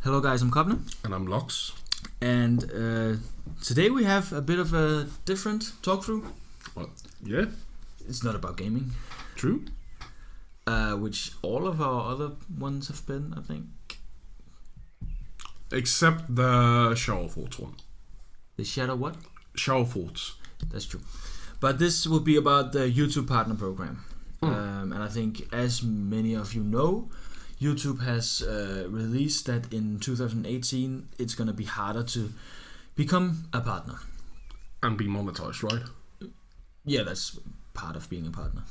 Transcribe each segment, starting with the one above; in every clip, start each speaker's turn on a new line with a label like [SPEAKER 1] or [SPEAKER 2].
[SPEAKER 1] Hello guys, I'm Kobna.
[SPEAKER 2] And I'm Lox.
[SPEAKER 1] And today we have a bit of a different talkthrough.
[SPEAKER 2] Well, yeah.
[SPEAKER 1] It's not about gaming.
[SPEAKER 2] True.
[SPEAKER 1] Which all of our other ones have been, I think.
[SPEAKER 2] Except the Shower Forts one.
[SPEAKER 1] The Shadow what?
[SPEAKER 2] Shower Forts.
[SPEAKER 1] That's true. But this will be about the YouTube Partner Program. And I think as many of you know, YouTube has released that in 2018 it's going to be harder to become a partner.
[SPEAKER 2] And be monetized, right?
[SPEAKER 1] Yeah, that's part of being a partner.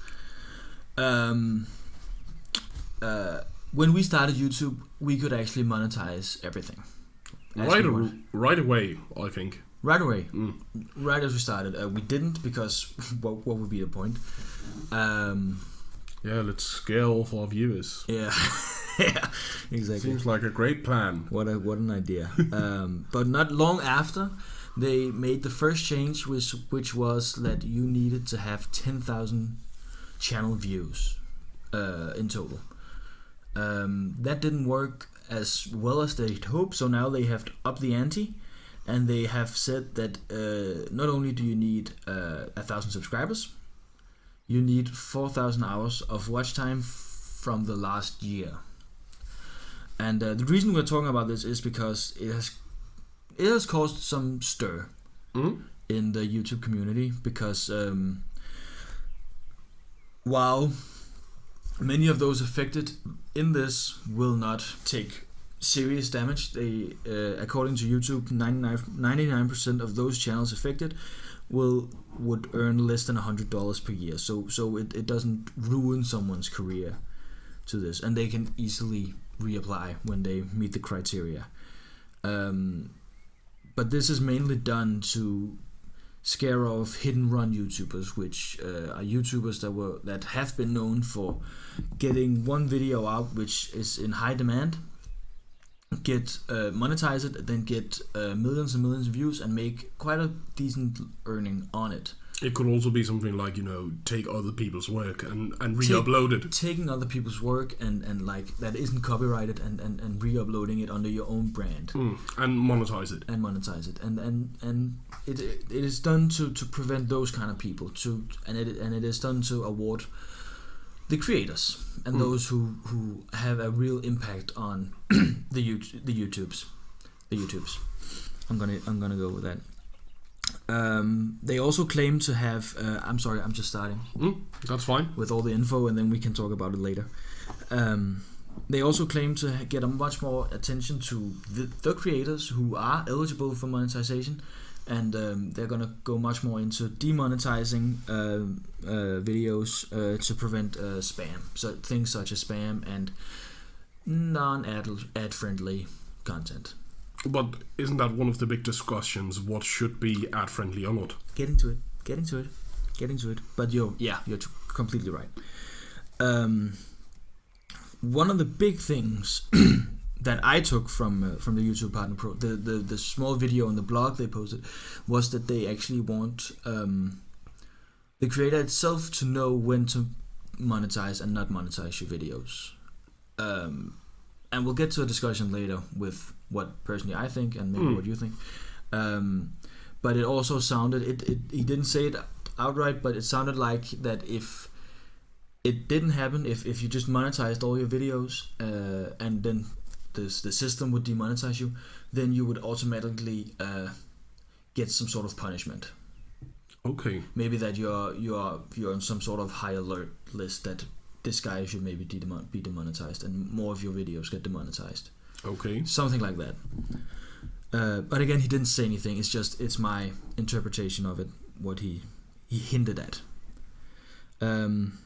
[SPEAKER 1] When we started YouTube, we could actually monetize everything.
[SPEAKER 2] Right away, I think.
[SPEAKER 1] Right away. Right as we started. We didn't because what would be the point?
[SPEAKER 2] Yeah, let's scale for our viewers.
[SPEAKER 1] Yeah. Yeah, exactly.
[SPEAKER 2] Seems like a great plan.
[SPEAKER 1] What an idea. But not long after, they made the first change, which was that you needed to have 10,000 channel views in total. That didn't work as well as they'd hoped, so now they have upped the ante, and they have said that not only do you need 1,000 subscribers, you need 4,000 hours of watch time from the last year. And the reason we're talking about this is because it has caused some stir in the YouTube community, because while many of those affected in this will not take serious damage, they according to YouTube, 99% of those channels affected would earn less than $100 per year. So it doesn't ruin someone's career to this, and they can easily reapply when they meet the criteria. But this is mainly done to scare off hidden run YouTubers, which are YouTubers that have been known for getting one video out which is in high demand, get monetize it, then get millions and millions of views and make quite a decent earning on it.
[SPEAKER 2] It could also be something like, take other people's work and re-upload it. Taking
[SPEAKER 1] other people's work and like that isn't copyrighted and re-uploading it under your own brand.
[SPEAKER 2] And monetize it.
[SPEAKER 1] And it is done to prevent those kind of people and it is done to award the creators and those who have a real impact on the YouTubes. I'm gonna go with that. They also claim to have I'm sorry, I'm just starting.
[SPEAKER 2] That's fine.
[SPEAKER 1] With all the info, and then we can talk about it later. They also claim to get a much more attention to the creators who are eligible for monetization, and they're gonna go much more into demonetizing videos to prevent spam. So things such as spam and non-ad friendly content.
[SPEAKER 2] But isn't that one of the big discussions? What should be ad friendly or not?
[SPEAKER 1] Getting to it. But you're completely right. One of the big things that I took from the YouTube Partner Pro, the small video on the blog they posted, was that they actually want the creator itself to know when to monetize and not monetize your videos. And we'll get to a discussion later with what personally I think and maybe what you think. But it also sounded, he didn't say it outright, but it sounded like that if it didn't happen, if you just monetized all your videos and then the system would demonetize you, then you would automatically get some sort of punishment.
[SPEAKER 2] Okay.
[SPEAKER 1] Maybe that you're on some sort of high alert list that this guy should maybe be demonetized and more of your videos get demonetized.
[SPEAKER 2] Okay.
[SPEAKER 1] Something like that. But again, he didn't say anything. It's my interpretation of it, what he hinted at. And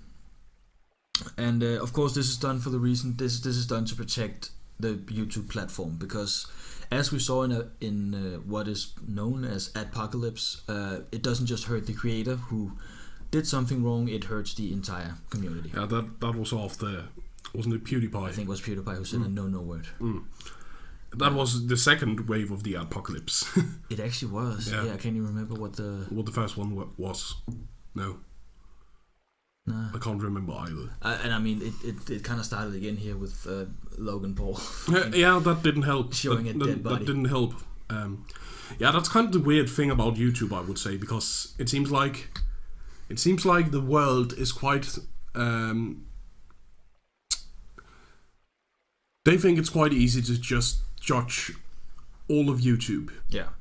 [SPEAKER 1] of course, this is done for the reason this is done to protect the YouTube platform, because as we saw in what is known as adpocalypse, it doesn't just hurt the creator who did something wrong, it hurts the entire community.
[SPEAKER 2] Yeah, that was after, wasn't it PewDiePie?
[SPEAKER 1] I think it was PewDiePie who said a no word.
[SPEAKER 2] That was the second wave of the apocalypse.
[SPEAKER 1] It actually was. Yeah, can you remember what the
[SPEAKER 2] first one was? No.
[SPEAKER 1] Nah.
[SPEAKER 2] I can't remember either.
[SPEAKER 1] And I mean, it kind of started again here with Logan Paul.
[SPEAKER 2] Yeah, that didn't help.
[SPEAKER 1] Showing a dead body.
[SPEAKER 2] That didn't help. Yeah, that's kind of the weird thing about YouTube, I would say, because it seems like the world is quite. They think it's quite easy to just judge all of YouTube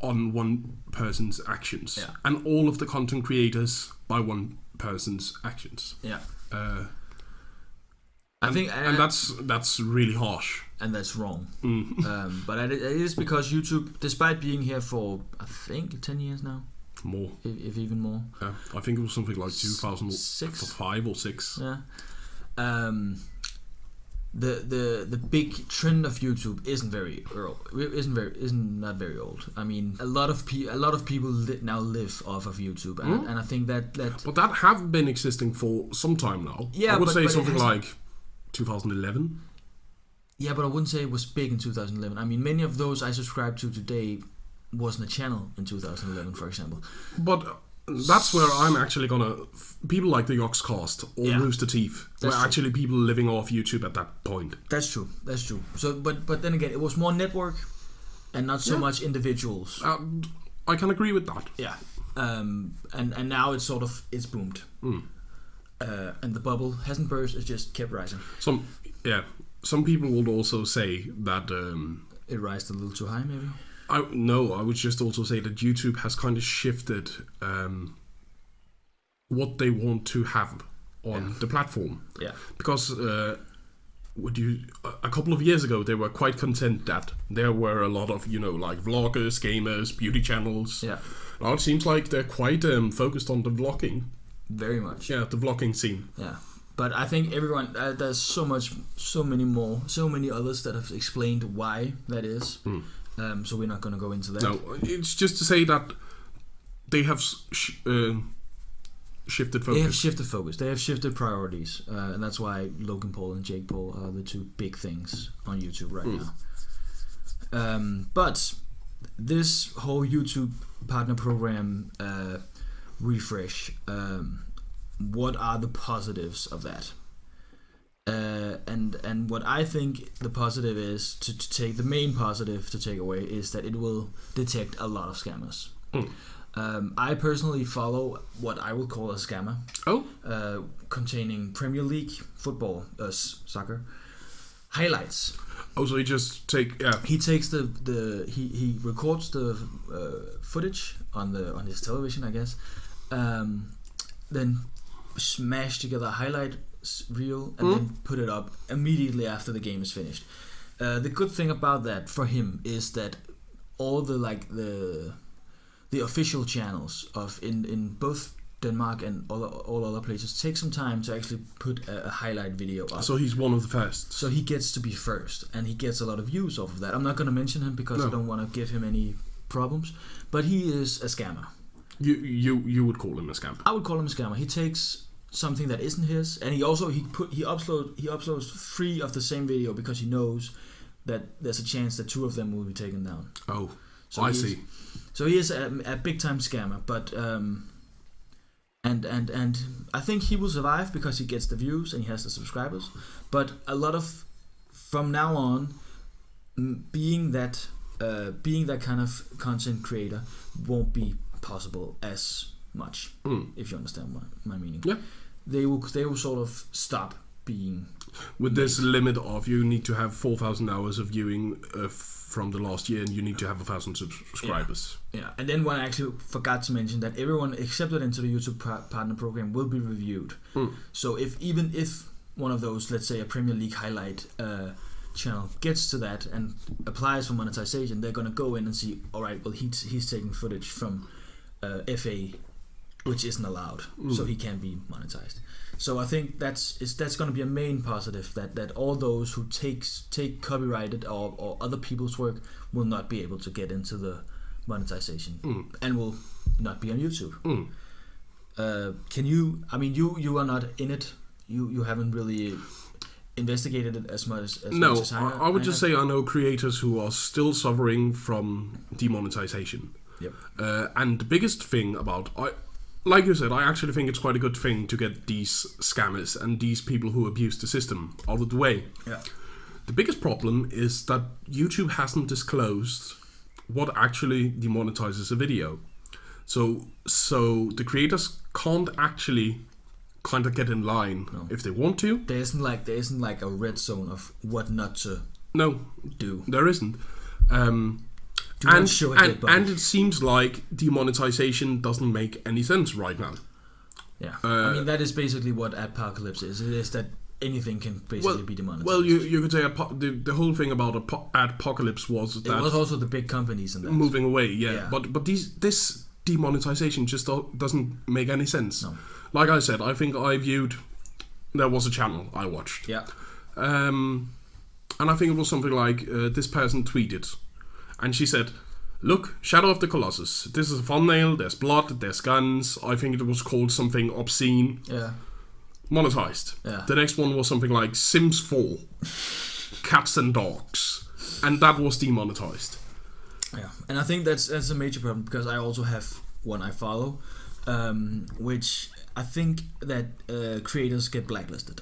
[SPEAKER 2] on one person's actions, and all of the content creators by one person's actions.
[SPEAKER 1] Yeah.
[SPEAKER 2] I think, and that's really harsh,
[SPEAKER 1] and that's wrong. But it is because YouTube, despite being here for I think 10 years now,
[SPEAKER 2] more,
[SPEAKER 1] if even more.
[SPEAKER 2] Yeah, I think it was something like 2005 or 6.
[SPEAKER 1] Yeah. The big trend of YouTube isn't not very old. I mean, a lot of people now live off of YouTube, and I think that.
[SPEAKER 2] But that have been existing for some time now.
[SPEAKER 1] Yeah,
[SPEAKER 2] I would say something like 2011.
[SPEAKER 1] Yeah, but I wouldn't say it was big in 2011. I mean, many of those I subscribe to today wasn't a channel in 2011, for example.
[SPEAKER 2] But that's where I'm actually gonna. People like the Yoxcast or Rooster Teeth were actually people living off YouTube at that point.
[SPEAKER 1] That's true. So, but then again, it was more network and not so much individuals.
[SPEAKER 2] I can agree with that.
[SPEAKER 1] Yeah. And now it's boomed. And the bubble hasn't burst; it's just kept rising.
[SPEAKER 2] Some people would also say that
[SPEAKER 1] it rised a little too high, maybe.
[SPEAKER 2] I would just also say that YouTube has kind of shifted what they want to have on the platform. Yeah. Because a couple of years ago they were quite content that there were a lot of like vloggers, gamers, beauty channels. Yeah. Now it seems like they're quite focused on the vlogging.
[SPEAKER 1] Very much.
[SPEAKER 2] Yeah, the vlogging scene.
[SPEAKER 1] Yeah. But I think everyone there's so many others that have explained why that is. So we're not going to go into that.
[SPEAKER 2] No, it's just to say that they have shifted focus.
[SPEAKER 1] They have shifted focus. They have shifted priorities, and that's why Logan Paul and Jake Paul are the two big things on YouTube right now. But this whole YouTube partner program refresh, what are the positives of that? And what I think the positive is the main positive to take away is that it will detect a lot of scammers. I personally follow what I will call a scammer. Containing Premier League football, soccer highlights.
[SPEAKER 2] So he just
[SPEAKER 1] he takes he records the footage on his television, I guess. Then smash together a highlight reel and then put it up immediately after the game is finished. The good thing about that for him is that all the official channels in both Denmark and all other places take some time to actually put a highlight video up.
[SPEAKER 2] So he's one of the first.
[SPEAKER 1] So he gets to be first, and he gets a lot of views off of that. I'm not going to mention him because I don't want to give him any problems, but he is a scammer.
[SPEAKER 2] You would call him a scammer?
[SPEAKER 1] I would call him a scammer. He takes something that isn't his, and he uploads 3 of the same video because he knows that there's a chance that 2 of them will be taken down.
[SPEAKER 2] So I see.
[SPEAKER 1] So he is a big time scammer, but and I think he will survive because he gets the views and he has the subscribers. But a lot of from now on, being that kind of content creator won't be possible as much, if you understand my meaning. Yeah. They will sort of stop being
[SPEAKER 2] with this limit of you need to have 4,000 hours of viewing from the last year, and you need to have 1,000 subscribers.
[SPEAKER 1] Yeah, and then one I actually forgot to mention that everyone accepted into the YouTube partner program will be reviewed. So even if one of those, let's say a Premier League highlight channel gets to that and applies for monetization, they're gonna go in and see, all right, well he's taking footage from FA, which isn't allowed, so he can't be monetized. So I think that's going to be a main positive, that all those who take copyrighted or other people's work will not be able to get into the monetization and will not be on YouTube. Can you? I mean, you are not in it. You haven't really investigated it as much as
[SPEAKER 2] I would just say I know creators who are still suffering from demonetization.
[SPEAKER 1] Yep.
[SPEAKER 2] And the biggest thing about like you said, I actually think it's quite a good thing to get these scammers and these people who abuse the system out of the way.
[SPEAKER 1] Yeah.
[SPEAKER 2] The biggest problem is that YouTube hasn't disclosed what actually demonetizes a video. So the creators can't actually kind of get in line if they want to.
[SPEAKER 1] There isn't like a red zone of what not to do.
[SPEAKER 2] There isn't. And it seems like demonetization doesn't make any sense right now.
[SPEAKER 1] Yeah, I mean that is basically what apocalypse is. It is that anything can basically be demonetized.
[SPEAKER 2] Well, you could say the whole thing about apocalypse was that
[SPEAKER 1] it was also the big companies and that
[SPEAKER 2] moving away. Yeah. But this demonetization just doesn't make any sense.
[SPEAKER 1] No.
[SPEAKER 2] Like I said, I think there was a channel I watched.
[SPEAKER 1] Yeah.
[SPEAKER 2] And I think it was something like this person tweeted. And she said, "Look, Shadow of the Colossus. This is a thumbnail. There's blood. There's guns. I think it was called something obscene.
[SPEAKER 1] Yeah.
[SPEAKER 2] Monetized."
[SPEAKER 1] Yeah.
[SPEAKER 2] The next one was something like Sims 4. Cats and dogs. And that was demonetized.
[SPEAKER 1] Yeah. And I think that's a major problem because I also have one I follow, which I think that creators get blacklisted.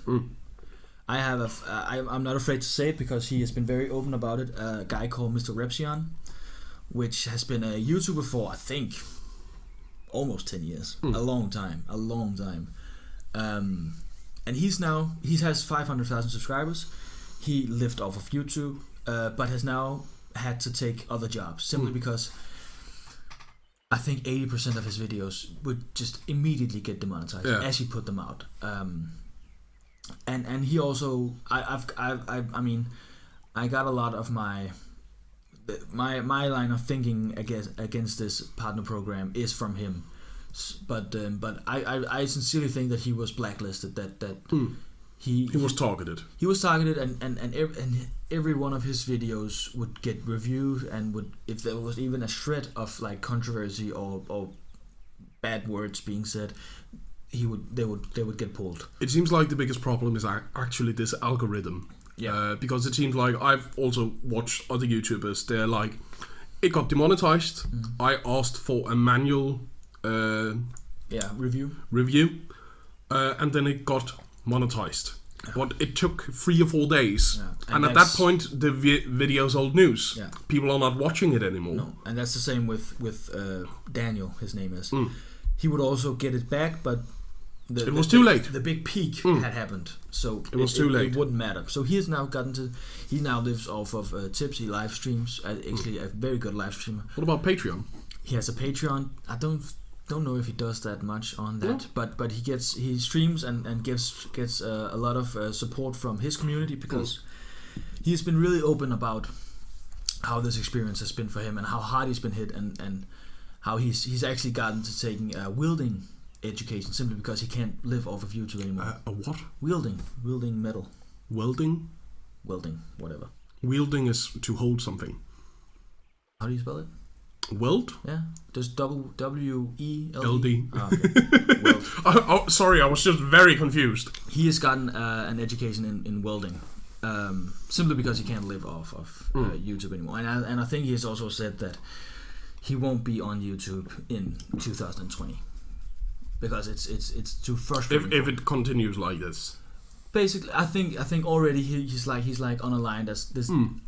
[SPEAKER 1] I have I'm not afraid to say it because he has been very open about it. A guy called Mr. Repsion, which has been a YouTuber for I think almost 10 years, a long time. And he has 500,000 subscribers. He lived off of YouTube, but has now had to take other jobs simply because I think 80% of his videos would just immediately get demonetized as he put them out. And he also I mean I got a lot of my line of thinking against this partner program is from him, but I sincerely think that he was blacklisted, that he
[SPEAKER 2] was targeted.
[SPEAKER 1] He was targeted, and every one of his videos would get reviewed, and would, if there was even a shred of like controversy or bad words being said, they would get pulled.
[SPEAKER 2] It seems like the biggest problem is actually this algorithm. Yeah. Because it seems like I've also watched other YouTubers. They're like, it got demonetized. I asked for a manual review, and then it got monetized. But it took 3 or 4 days, and at that point the video's old news. Yeah. People are not watching it anymore.
[SPEAKER 1] No, and that's the same with Daniel. His name is. He would also get it back, but
[SPEAKER 2] it was too late.
[SPEAKER 1] The big peak had happened, so
[SPEAKER 2] it was too late.
[SPEAKER 1] It wouldn't matter. So he has now he now lives off of tips. He live streams. Actually, a very good live streamer.
[SPEAKER 2] What about Patreon?
[SPEAKER 1] He has a Patreon. I don't know if he does that much on that, but he streams and gets a lot of support from his community because he's been really open about how this experience has been for him and how hard he's been hit and how he's actually gotten to taking wielding education simply because he can't live off of YouTube anymore.
[SPEAKER 2] A what?
[SPEAKER 1] Wielding metal.
[SPEAKER 2] Welding,
[SPEAKER 1] whatever.
[SPEAKER 2] Wielding is to hold something.
[SPEAKER 1] How do you spell it?
[SPEAKER 2] Weld?
[SPEAKER 1] Yeah, just WELD.
[SPEAKER 2] LD.
[SPEAKER 1] Oh, okay.
[SPEAKER 2] Weld. Sorry, I was just very confused.
[SPEAKER 1] He has gotten an education in welding, simply because he can't live off of YouTube anymore. And I think he has also said that he won't be on YouTube in 2020 because it's too frustrating.
[SPEAKER 2] If it continues like this.
[SPEAKER 1] Basically, I think already he's like on a line that's this. I'm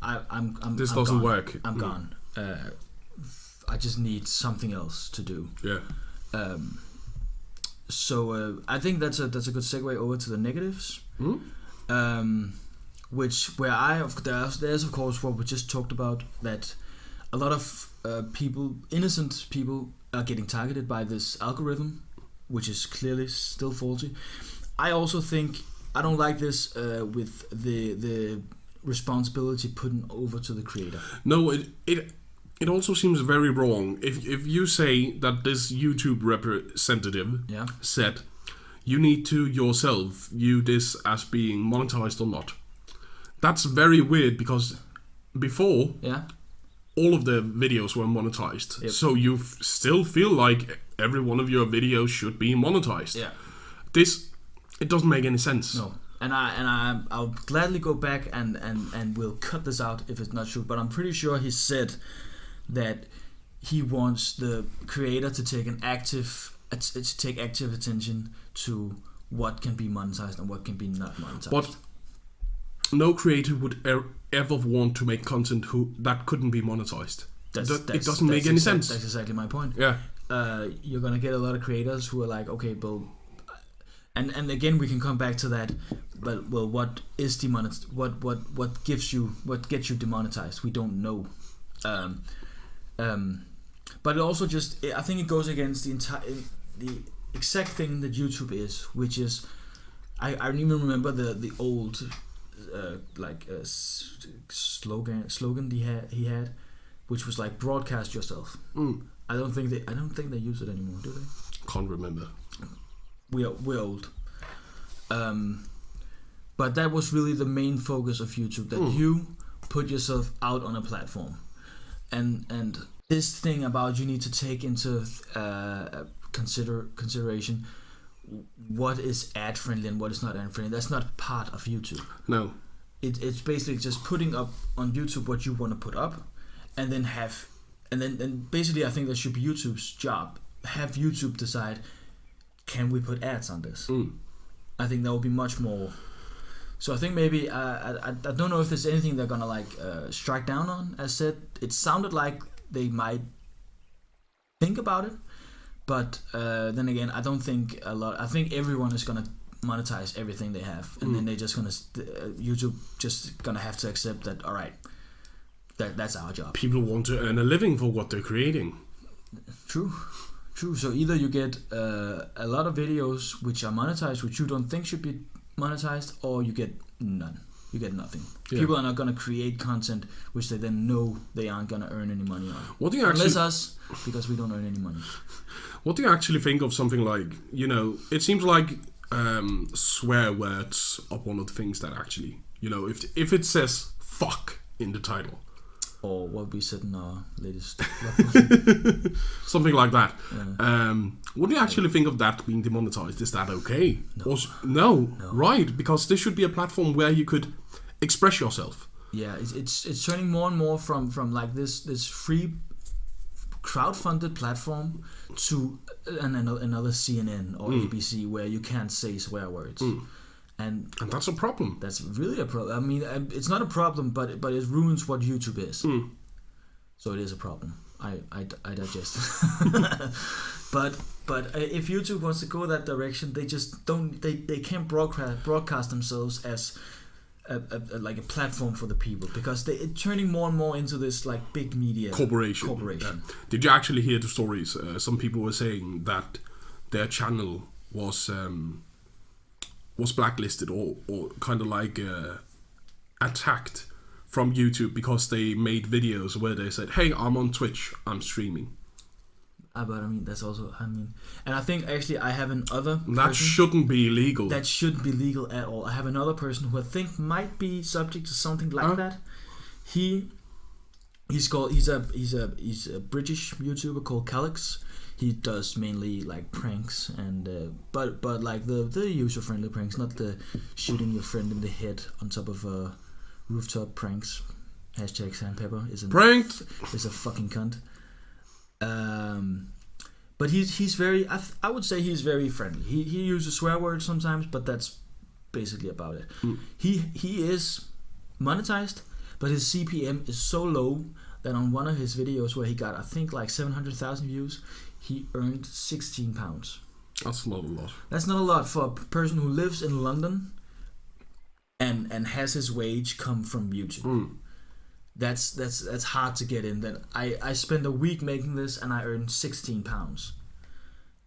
[SPEAKER 2] this
[SPEAKER 1] I'm
[SPEAKER 2] doesn't
[SPEAKER 1] gone.
[SPEAKER 2] work.
[SPEAKER 1] I'm gone. I just need something else to do.
[SPEAKER 2] Yeah.
[SPEAKER 1] So I think that's a good segue over to the negatives. There's of course what we just talked about, that a lot of innocent people are getting targeted by this algorithm, which is clearly still faulty. I also think I don't like this with the responsibility put over to the creator.
[SPEAKER 2] No, it also seems very wrong if you say that this YouTube representative said you need to yourself view this as being monetized or not. That's very weird because before all of the videos were monetized. Yep. So you still feel like every one of your videos should be monetized. Yeah. It doesn't make any sense.
[SPEAKER 1] No. And I'll gladly go back and we'll cut this out if it's not true, but I'm pretty sure he said that he wants the creator to take an active take active attention to what can be monetized and what can be not monetized.
[SPEAKER 2] But no creator would ever want to make content that couldn't be monetized. It doesn't make any sense.
[SPEAKER 1] That's exactly my point.
[SPEAKER 2] Yeah.
[SPEAKER 1] You're gonna get a lot of creators who are like, okay, but and again we can come back to that. But well, what is demonetized? What gets you demonetized? We don't know. But it also I think it goes against the exact thing that YouTube is, which is I don't even remember the old slogan he had, which was like broadcast yourself. I don't think they use it anymore, do they?
[SPEAKER 2] Can't remember.
[SPEAKER 1] We're old. But that was really the main focus of YouTube, that you put yourself out on a platform, and this thing about you need to take into consideration what is ad friendly and what is not ad friendly. That's not part of YouTube.
[SPEAKER 2] No.
[SPEAKER 1] It's basically just putting up on YouTube what you want to put up, and then basically I think that should be YouTube's job. Have YouTube decide, can we put ads on this? I think that would be much more. So I think maybe I don't know if there's anything they're gonna strike down on. As said, it sounded like they might think about it, but then again, I don't think a lot. I think everyone is gonna monetize everything they have, and then they're just gonna YouTube just gonna have to accept that. All right, that's our job.
[SPEAKER 2] People want to earn a living for what they're creating.
[SPEAKER 1] True. So either you get a lot of videos which are monetized, which you don't think should be monetized, or you get none. You get nothing. Yeah. People are not going to create content which they then know they aren't going to earn any money on.
[SPEAKER 2] What do you
[SPEAKER 1] Unless us, because we don't earn any money.
[SPEAKER 2] What do you actually think of something like, it seems like swear words are one of the things that actually, if it says fuck in the title.
[SPEAKER 1] Or what we said in our latest
[SPEAKER 2] something like that.
[SPEAKER 1] Yeah.
[SPEAKER 2] What do you actually think of that being demonetized? Is that okay?
[SPEAKER 1] No.
[SPEAKER 2] No, right? Because this should be a platform where you could express yourself.
[SPEAKER 1] Yeah, it's turning more and more from like this free crowdfunded platform to another CNN or ABC where you can't say swear words. And
[SPEAKER 2] that's a problem.
[SPEAKER 1] That's really a problem. I mean, it's not a problem, but it ruins what YouTube is. So it is a problem. I digest. but if YouTube wants to go that direction, they just don't. They can't broadcast themselves as like a platform for the people, because it's turning more and more into this like big media corporation.
[SPEAKER 2] Yeah. Did you actually hear the stories? Some people were saying that their channel was blacklisted or kind of like attacked from YouTube because they made videos where they said, hey, I'm on Twitch, I'm streaming.
[SPEAKER 1] But I mean, that's also, and I think actually I have another person.
[SPEAKER 2] That shouldn't be illegal.
[SPEAKER 1] That shouldn't be legal at all. I have another person who I think might be subject to something like that. He's a British YouTuber called Calix. He does mainly like pranks and but like the user friendly pranks, not the shooting your friend in the head on top of a rooftop pranks. Hashtag Sandpepper is
[SPEAKER 2] pranked.
[SPEAKER 1] Is a fucking cunt. But he's very. I would say he's very friendly. He uses swear words sometimes, but that's basically about it. He is monetized, but his CPM is so low that on one of his videos where he got, I think, like 700,000 views, he earned £16.
[SPEAKER 2] That's not a lot.
[SPEAKER 1] That's not a lot for a person who lives in London and has his wage come from YouTube. That's hard to get in. That I spent a week making this and I earned £16.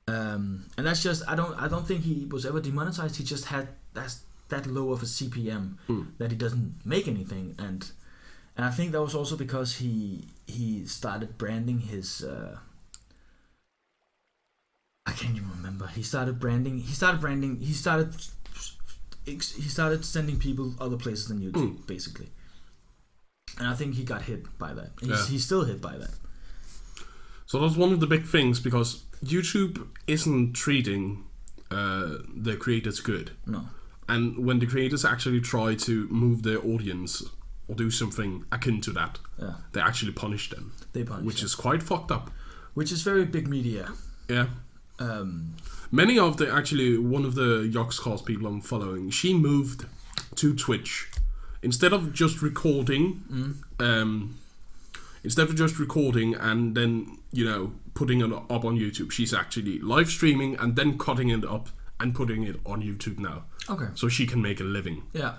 [SPEAKER 1] And that's just I don't think he was ever demonetized. He just had that low of a CPM that he doesn't make anything, and I think that was also because he started branding his. I can't even remember. He started sending people other places than YouTube, basically. And I think he got hit by that. He's still hit by that.
[SPEAKER 2] So that's one of the big things, because YouTube isn't treating the creators good.
[SPEAKER 1] No.
[SPEAKER 2] And when the creators actually try to move their audience or do something akin to that, they actually punish them.
[SPEAKER 1] Which
[SPEAKER 2] is quite fucked up.
[SPEAKER 1] Which is very big media.
[SPEAKER 2] Yeah. Many of one of the Yogscast people I'm following, she moved to Twitch instead of just recording. Instead of just recording and then putting it up on YouTube, she's actually live streaming and then cutting it up and putting it on YouTube now.
[SPEAKER 1] Okay.
[SPEAKER 2] So she can make a living.
[SPEAKER 1] Yeah.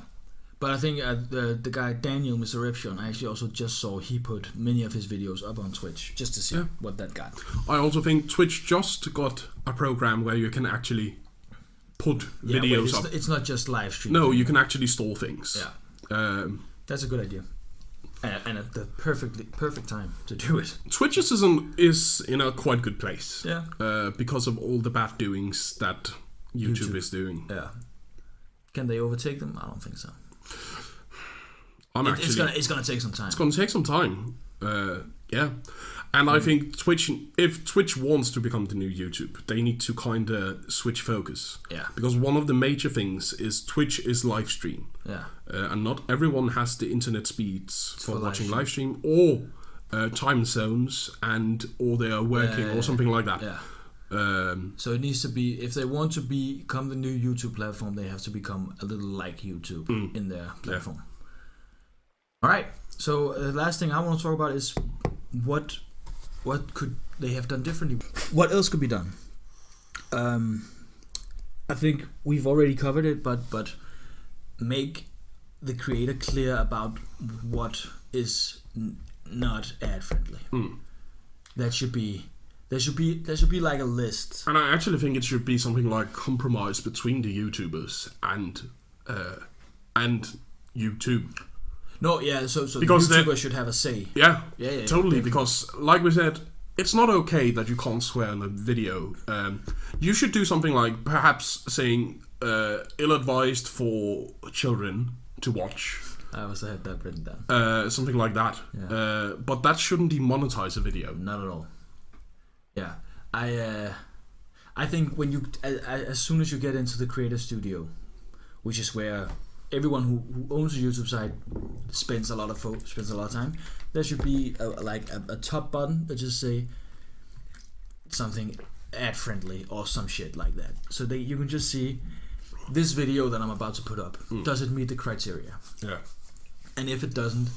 [SPEAKER 1] But I think the guy Daniel, Mr. Reption, I actually also just saw he put many of his videos up on Twitch just to see what that got.
[SPEAKER 2] I also think Twitch just got a program where you can actually put videos up.
[SPEAKER 1] It's not just live streaming.
[SPEAKER 2] No, you can actually store things.
[SPEAKER 1] Yeah. That's a good idea. And at the perfect time to do it.
[SPEAKER 2] Twitch is in a quite good place.
[SPEAKER 1] Yeah.
[SPEAKER 2] Because of all the bad doings that YouTube is doing.
[SPEAKER 1] Yeah. Can they overtake them? I don't think so. It's gonna take some time.
[SPEAKER 2] It's gonna take some time. Yeah. And I think if Twitch wants to become the new YouTube, they need to kind of switch focus.
[SPEAKER 1] Yeah.
[SPEAKER 2] Because one of the major things is Twitch is live stream.
[SPEAKER 1] Yeah.
[SPEAKER 2] And not everyone has the internet speeds for watching live stream or time zones or they are working or something like that.
[SPEAKER 1] Yeah. So it needs to be, if they want to become the new YouTube platform, they have to become a little like YouTube in their platform. Yeah. All right. So the last thing I want to talk about is what could they have done differently? What else could be done? I think we've already covered it, but make the creator clear about what is not ad friendly. There should be like a list.
[SPEAKER 2] And I actually think it should be something like compromise between the YouTubers and YouTube.
[SPEAKER 1] No, yeah, so because the YouTuber should have a say.
[SPEAKER 2] Yeah, totally. Because, like we said, it's not okay that you can't swear in a video. You should do something like perhaps saying ill-advised for children to watch.
[SPEAKER 1] I also had that written down.
[SPEAKER 2] Something like that. Yeah. But that shouldn't demonetize a video.
[SPEAKER 1] Not at all. Yeah, I think when you as soon as you get into the creator studio, which is where everyone who owns a YouTube site spends a lot of time, there should be a top button that just say something ad friendly or some shit like that, so that you can just see this video that I'm about to put up. Does it meet the criteria?
[SPEAKER 2] Yeah.
[SPEAKER 1] And if it doesn't,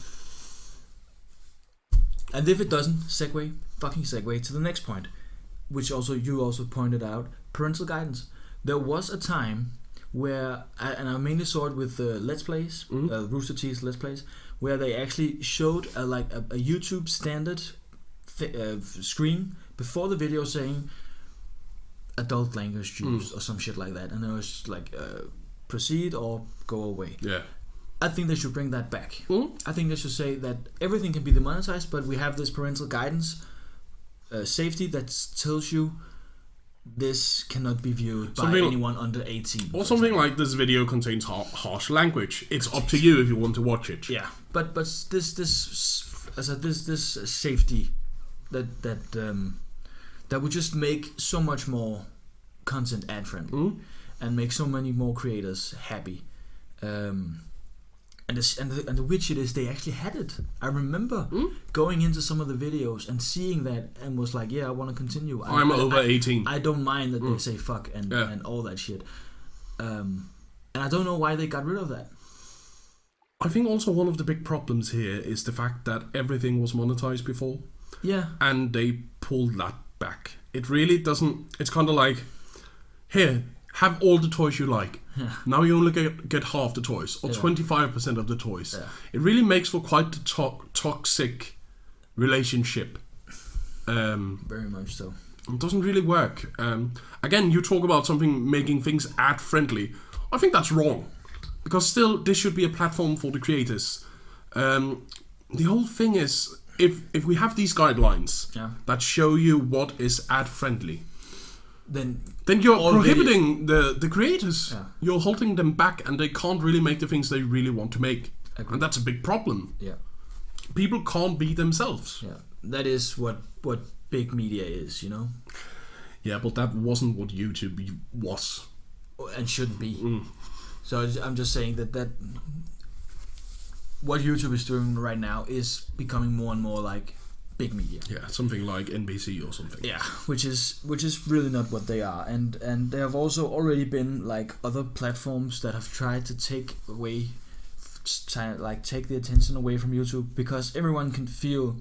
[SPEAKER 1] segue to the next point, which you also pointed out, parental guidance. There was a time where, and I mainly saw it with Let's Plays, Rooster Teeth's Let's Plays, where they actually showed a YouTube standard screen before the video saying adult language used or some shit like that, and it was like proceed or go away.
[SPEAKER 2] Yeah.
[SPEAKER 1] I think they should bring that back. I think they should say that everything can be demonetized, but we have this parental guidance safety that tells you this cannot be viewed by anyone under 18.
[SPEAKER 2] Or something like this video contains harsh language. It's up to you if you want to watch it.
[SPEAKER 1] Yeah, but this safety that would just make so much more content ad friendly and make so many more creators happy. And the weird shit is they actually had it. I remember going into some of the videos and seeing that and was like, yeah, I want to continue.
[SPEAKER 2] I'm over 18.
[SPEAKER 1] I don't mind that they say fuck and all that shit. And I don't know why they got rid of that.
[SPEAKER 2] I think also one of the big problems here is the fact that everything was monetized before.
[SPEAKER 1] Yeah.
[SPEAKER 2] And they pulled that back. It really doesn't... It's kind of like, here, have all the toys you like. Yeah. Now you only get half the toys, or 25% of the toys. Yeah. It really makes for quite a toxic relationship.
[SPEAKER 1] Very much so.
[SPEAKER 2] It doesn't really work. Again, you talk about something making things ad-friendly. I think that's wrong. Because still, this should be a platform for the creators. The whole thing is, if we have these guidelines that show you what is ad-friendly, then you're prohibiting the creators. Yeah. You're holding them back, and they can't really make the things they really want to make. Agreed. And that's a big problem.
[SPEAKER 1] Yeah,
[SPEAKER 2] people can't be themselves.
[SPEAKER 1] Yeah, that is what big media is, you know.
[SPEAKER 2] Yeah, but that wasn't what YouTube was
[SPEAKER 1] and shouldn't be. So I'm just saying that what YouTube is doing right now is becoming more and more like big media.
[SPEAKER 2] Yeah, something like NBC or something.
[SPEAKER 1] Yeah, which is really not what they are. And there have also already been like other platforms that have tried to take the attention away from YouTube, because everyone can feel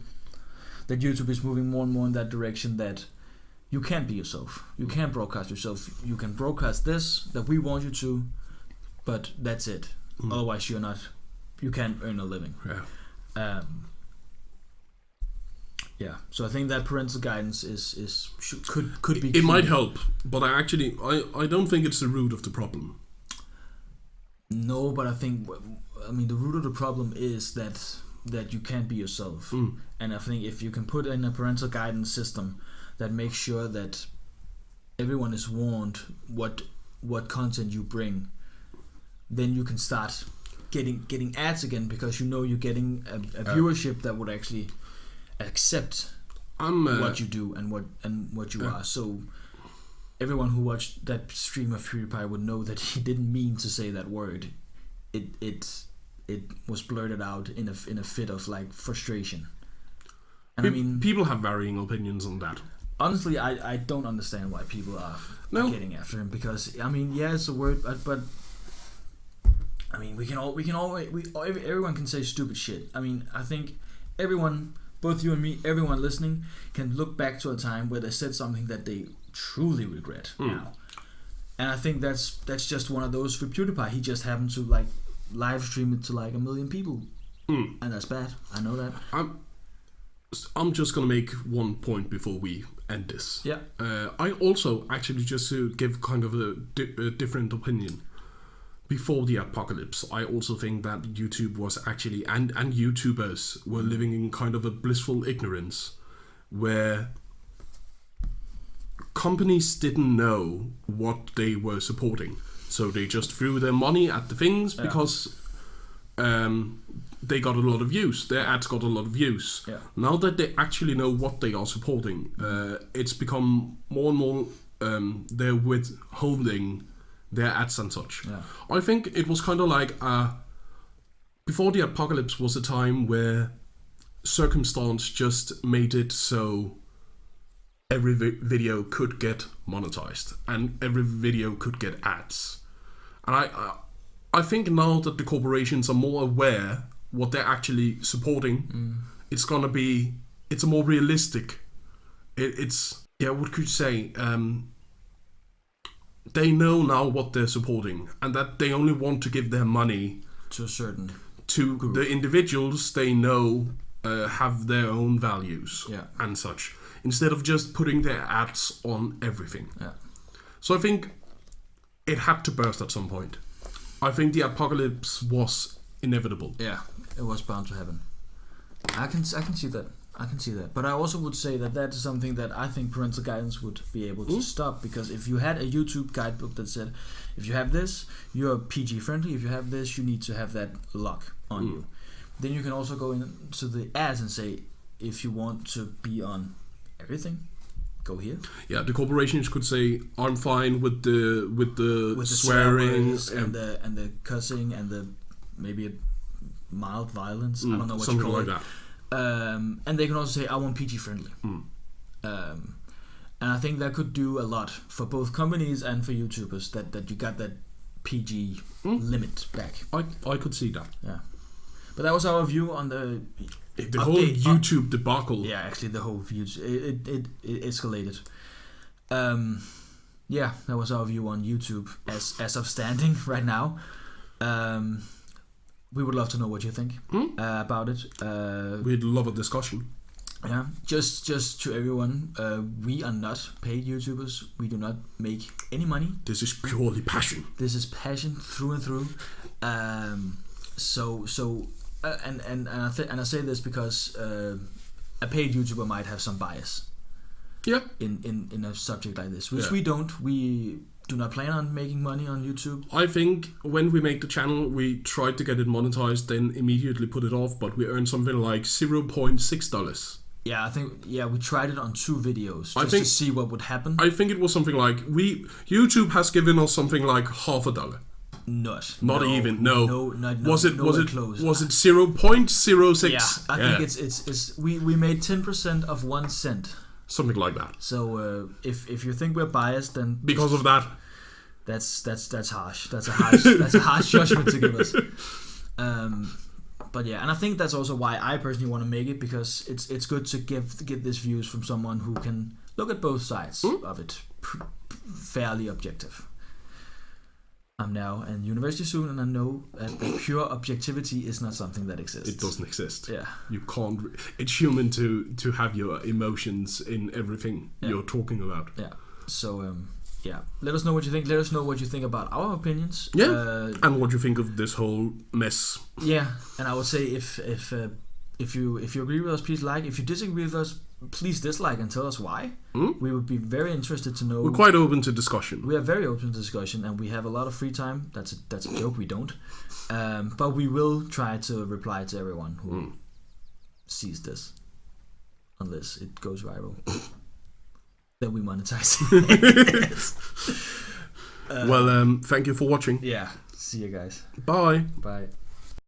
[SPEAKER 1] that YouTube is moving more and more in that direction, that you can't be yourself. You can't broadcast yourself. You can broadcast this that we want you to, but that's it. Otherwise, you can't earn a living.
[SPEAKER 2] Yeah.
[SPEAKER 1] Yeah. So I think that parental guidance could be.
[SPEAKER 2] It might help, but I don't think it's the root of the problem.
[SPEAKER 1] No, but I mean the root of the problem is that you can't be yourself. And I think if you can put in a parental guidance system that makes sure that everyone is warned what content you bring, then you can start getting ads again, because you're getting a viewership that would actually accept what you do and what you are. So everyone who watched that stream of PewDiePie would know that he didn't mean to say that word. It was blurted out in a fit of like frustration. And I mean,
[SPEAKER 2] people have varying opinions on that.
[SPEAKER 1] Honestly, I don't understand why people are getting after him, because I mean, yeah, it's a word, but I mean, everyone can say stupid shit. I mean, I think everyone, both you and me, everyone listening, can look back to a time where they said something that they truly regret now. And I think that's just one of those for PewDiePie. He just happened to like live stream it to like 1 million people, and that's bad. I know that.
[SPEAKER 2] I'm just gonna make one point before we end this.
[SPEAKER 1] Yeah.
[SPEAKER 2] I also actually, just to give kind of a different opinion. Before the apocalypse, I also think that YouTube was actually, and YouTubers were living in kind of a blissful ignorance, where companies didn't know what they were supporting, so they just threw their money at the things because they got a lot of views. Their ads got a lot of views.
[SPEAKER 1] Yeah.
[SPEAKER 2] Now that they actually know what they are supporting, it's become more and more they're withholding their ads and such.
[SPEAKER 1] Yeah.
[SPEAKER 2] I think it was kind of like before the apocalypse was a time where circumstance just made it so every video could get monetized and every video could get ads. And I think now that the corporations are more aware what they're actually supporting, it's a more realistic. What could you say? They know now what they're supporting, and that they only want to give their money
[SPEAKER 1] to a certain
[SPEAKER 2] group. The individuals they know have their own values and such, instead of just putting their ads on everything.
[SPEAKER 1] Yeah.
[SPEAKER 2] So I think it had to burst at some point. I think the apocalypse was inevitable.
[SPEAKER 1] Yeah, it was bound to happen. I can see that. But I also would say that that's something that I think parental guidance would be able to stop, because if you had a YouTube guidebook that said, if you have this, you're PG friendly, if you have this, you need to have that lock on you. Then you can also go into the ads and say, if you want to be on everything, go here.
[SPEAKER 2] Yeah, the corporations could say, I'm fine with the swearing
[SPEAKER 1] and the cussing and the maybe mild violence. I don't know what you call
[SPEAKER 2] like
[SPEAKER 1] it.
[SPEAKER 2] That.
[SPEAKER 1] And they can also say, I want PG friendly. And I think that could do a lot for both companies and for YouTubers, that you got that PG limit back.
[SPEAKER 2] I could see that.
[SPEAKER 1] Yeah. But that was our view on the
[SPEAKER 2] whole YouTube debacle.
[SPEAKER 1] Yeah, actually the whole YouTube, it escalated. Yeah, that was our view on YouTube as of standing right now. We would love to know what you think about it.
[SPEAKER 2] We'd love a discussion.
[SPEAKER 1] Yeah, just to everyone, we are not paid YouTubers. We do not make any money.
[SPEAKER 2] This is purely passion.
[SPEAKER 1] This is passion through and through. And I say this because a paid YouTuber might have some bias.
[SPEAKER 2] Yeah.
[SPEAKER 1] In a subject like this, which we don't. We do not plan on making money on YouTube.
[SPEAKER 2] I think when we make the channel, we tried to get it monetized, then immediately put it off, but we earned something like $0.6.
[SPEAKER 1] Yeah, I think we tried it on 2 videos just to see what would happen.
[SPEAKER 2] I think it was something like YouTube has given us something like $0.50.
[SPEAKER 1] Not
[SPEAKER 2] even. No.
[SPEAKER 1] Not
[SPEAKER 2] was it
[SPEAKER 1] close.
[SPEAKER 2] Was it 0.06?
[SPEAKER 1] Yeah, I think it's we made 10% of 1 cent.
[SPEAKER 2] Something like that.
[SPEAKER 1] So if you think we're biased, then
[SPEAKER 2] because of that,
[SPEAKER 1] that's harsh. That's a harsh judgment to give us. But yeah, and I think that's also why I personally want to make it, because it's good to give this views from someone who can look at both sides of it, fairly objective. I'm now in university soon, and I know that pure objectivity is not something that exists.
[SPEAKER 2] It doesn't exist.
[SPEAKER 1] Yeah,
[SPEAKER 2] you can't. It's human to have your emotions in everything you're talking about.
[SPEAKER 1] Yeah. So let us know what you think. Let us know what you think about our opinions.
[SPEAKER 2] Yeah, and what you think of this whole mess.
[SPEAKER 1] Yeah, and I would say if you agree with us, please like. If you disagree with us, please dislike and tell us why. We would be very interested to know.
[SPEAKER 2] We're quite open to discussion.
[SPEAKER 1] We are very open to discussion, and we have a lot of free time. That's a joke. We don't, but we will try to reply to everyone who sees this, unless it goes viral. Then we monetize it.
[SPEAKER 2] Well, thank you for watching.
[SPEAKER 1] Yeah. See you guys.
[SPEAKER 2] Bye.
[SPEAKER 1] Bye.